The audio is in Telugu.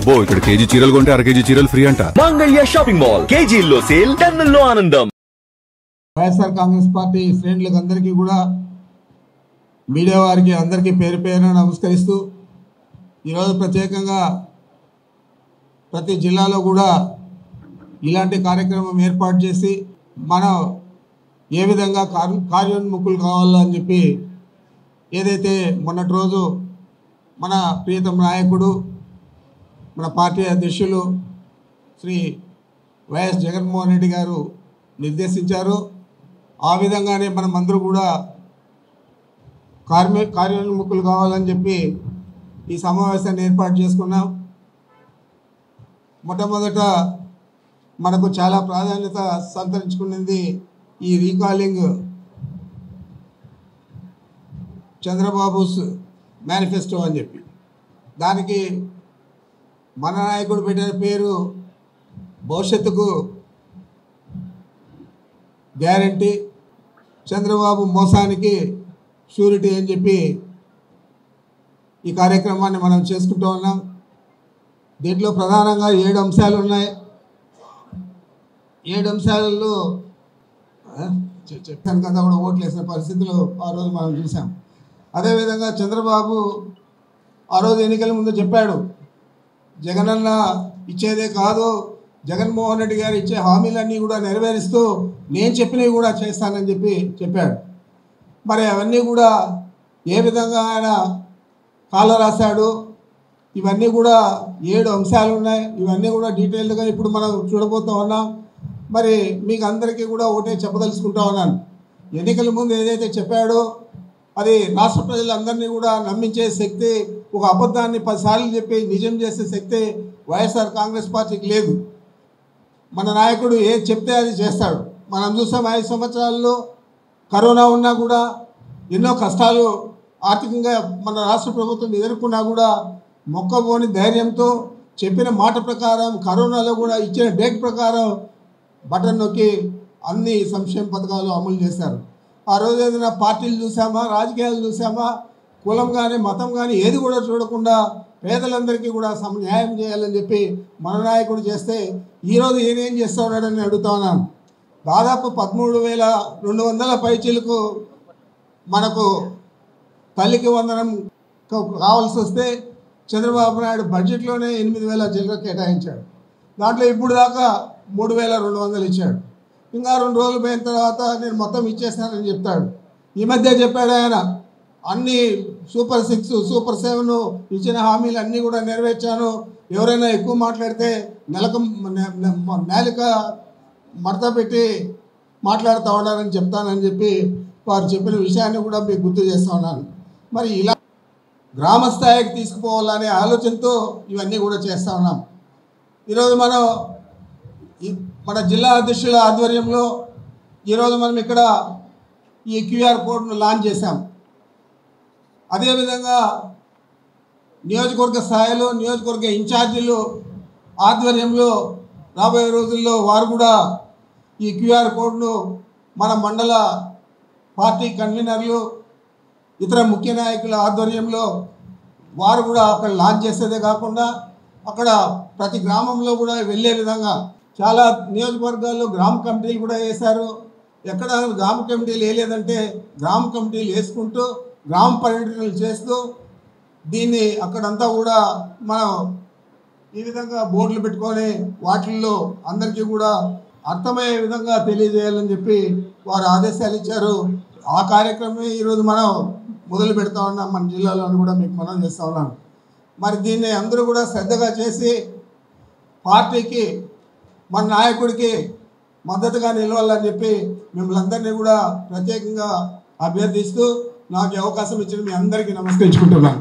అబ్బో ఇక్కడ కేజీ చీరలు కొంటే అర కేజీ చీరలు ఫ్రీ అంట. మంగళ్య షాపింగ్ మాల్ కేజీల్లో సేల్ టన్నుల్లో ఆనందం. వైఎస్ఆర్ కాంగ్రెస్ పార్టీ శ్రేణులకు అందరికీ కూడా మీడియా వారికి అందరికీ పేరు పేరున నమస్కరిస్తూ ఈరోజు ప్రత్యేకంగా ప్రతి జిల్లాలో కూడా ఇలాంటి కార్యక్రమం ఏర్పాటు చేసి మనం ఏ విధంగా కార్యోన్ముఖులు కావాలని చెప్పి ఏదైతే మొన్నటి రోజు మన ప్రియతమ నాయకుడు మన పార్టీ అధ్యక్షులు శ్రీ వైఎస్ జగన్మోహన్ రెడ్డి గారు నిర్దేశించారు. ఆ విధంగానే మనం అందరూ కూడా కార్యోన్ముఖులు కావాలని చెప్పి ఈ సమావేశాన్ని ఏర్పాటు చేసుకున్నాం. మొట్టమొదట మనకు చాలా ప్రాధాన్యత సంతరించుకున్నది ఈ రీకాలింగ్ చంద్రబాబుస్ మేనిఫెస్టో అని చెప్పి, దానికి మన నాయకుడు పెట్టిన పేరు భవిష్యత్తుకు గ్యారంటీ, చంద్రబాబు మోసానికి షూరిటీ అని చెప్పి ఈ కార్యక్రమాన్ని మనం చేసుకుంటూ ఉన్నాం. దీంట్లో ప్రధానంగా 7 అంశాలు ఉన్నాయి. 7 అంశాలలో చెప్పాను కదా కూడా ఓట్లు వేసిన పరిస్థితులు ఆ రోజు మనం చూసాం. అదేవిధంగా చంద్రబాబు ఆ రోజు ఎన్నికల ముందు చెప్పాడు, జగనన్న ఇచ్చేదే కాదు, జగన్మోహన్ రెడ్డి గారు ఇచ్చే హామీలన్నీ కూడా నెరవేరుస్తూ నేను చెప్పినవి కూడా చేస్తానని చెప్పి చెప్పాడు. మరి అవన్నీ కూడా ఏ విధంగా ఆయన కాల రాశాడు, ఇవన్నీ కూడా 7 అంశాలు ఉన్నాయి. ఇవన్నీ కూడా డీటెయిల్డ్గా ఇప్పుడు మనం చూడబోతూ ఉన్నాం. మరి మీకు అందరికీ కూడా ఒకటే చెప్పదలుచుకుంటా ఉన్నాను, ఎన్నికల ముందు ఏదైతే చెప్పాడో అది రాష్ట్ర ప్రజలందరినీ కూడా నమ్మించే శక్తి, ఒక అబద్ధాన్ని 10 సార్లు చెప్పి నిజం చేసే శక్తి వైఎస్ఆర్ కాంగ్రెస్ పార్టీకి లేదు. మన నాయకుడు ఏది చెప్తే అది చేస్తాడు. మనం చూసాం 5 సంవత్సరాల్లో కరోనా ఉన్నా కూడా ఎన్నో కష్టాలు ఆర్థికంగా మన రాష్ట్ర ప్రభుత్వం ఎదుర్కొన్నా కూడా మొక్కబోని ధైర్యంతో చెప్పిన మాట ప్రకారం కరోనాలో కూడా ఇచ్చిన డేట్ ప్రకారం బటన్ నొక్కి అన్ని సంక్షేమ పథకాలు అమలు చేశారు. ఆ రోజు ఏదైనా పార్టీలు చూసామా, రాజకీయాలు చూసామా, కులం కానీ మతం కానీ ఏది కూడా చూడకుండా పేదలందరికీ కూడా న్యాయం చేయాలని చెప్పి మన నాయకుడు చేస్తే ఈరోజు ఏం చేస్తూ ఉన్నాడని అడుగుతా ఉన్నాను. దాదాపు 13,200 పైచీలకు మనకు తల్లికి వందనం కావాల్సి వస్తే చంద్రబాబు నాయుడు బడ్జెట్లోనే 8,000 చిల్లర కేటాయించాడు. దాంట్లో ఇప్పుడు దాకా 3,200 ఇచ్చాడు. ఇంకా 2 రోజులు పోయిన తర్వాత నేను మొత్తం ఇచ్చేస్తానని చెప్తాడు. ఈ మధ్య చెప్పాడు ఆయన, అన్ని సూపర్ 6 సూపర్ 7 ఇచ్చిన హామీలు అన్నీ కూడా నెరవేర్చాను, ఎవరైనా ఎక్కువ మాట్లాడితే నేలిక మడత పెట్టి మాట్లాడుతూ ఉన్నారని చెప్తానని చెప్పి వారు చెప్పిన విషయాన్ని కూడా మీకు గుర్తు చేస్తూ ఉన్నాను. మరి ఇలా గ్రామ స్థాయికి తీసుకుపోవాలనే ఆలోచనతో ఇవన్నీ కూడా చేస్తూ ఉన్నాం. ఈరోజు మన జిల్లా అధ్యక్షుల ఆధ్వర్యంలో ఈరోజు మనం ఇక్కడ ఈ QR కోడ్ను లాంచ్ చేశాం. అదేవిధంగా నియోజకవర్గ స్థాయిలో నియోజకవర్గ ఇన్ఛార్జీలు ఆధ్వర్యంలో రాబోయే రోజుల్లో వారు కూడా ఈ QR కోడ్ను మన మండల పార్టీ కన్వీనర్లు ఇతర ముఖ్య నాయకుల ఆధ్వర్యంలో వారు కూడా అక్కడ లాంచ్ చేసేదే కాకుండా అక్కడ ప్రతి గ్రామంలో కూడా వెళ్ళే విధంగా చాలా నియోజకవర్గాల్లో గ్రామ కమిటీలు కూడా వేశారు. ఎక్కడ గ్రామ కమిటీలు వేయలేదంటే గ్రామ కమిటీలు వేసుకుంటూ గ్రామ పర్యటనలు చేస్తూ దీన్ని అక్కడంతా కూడా మనం ఈ విధంగా బోర్డులు పెట్టుకొని వాటిల్లో అందరికీ కూడా అర్థమయ్యే విధంగా తెలియజేయాలని చెప్పి వారు ఆదేశాలు ఇచ్చారు. ఆ కార్యక్రమం ఈరోజు మనం మొదలు పెడతా ఉన్నాం మన జిల్లాలో కూడా మీకు మనం చేస్తూ ఉన్నాం. మరి దీన్ని అందరూ కూడా శ్రద్ధగా చేసి పార్టీకి మన నాయకుడికి మద్దతుగా నిలవాలని చెప్పి మిమ్మల్ని అందరినీ కూడా ప్రత్యేకంగా అభ్యర్థిస్తూ నాకు అవకాశం ఇచ్చిన మీ అందరికీ నమస్కరించుకుంటున్నాను.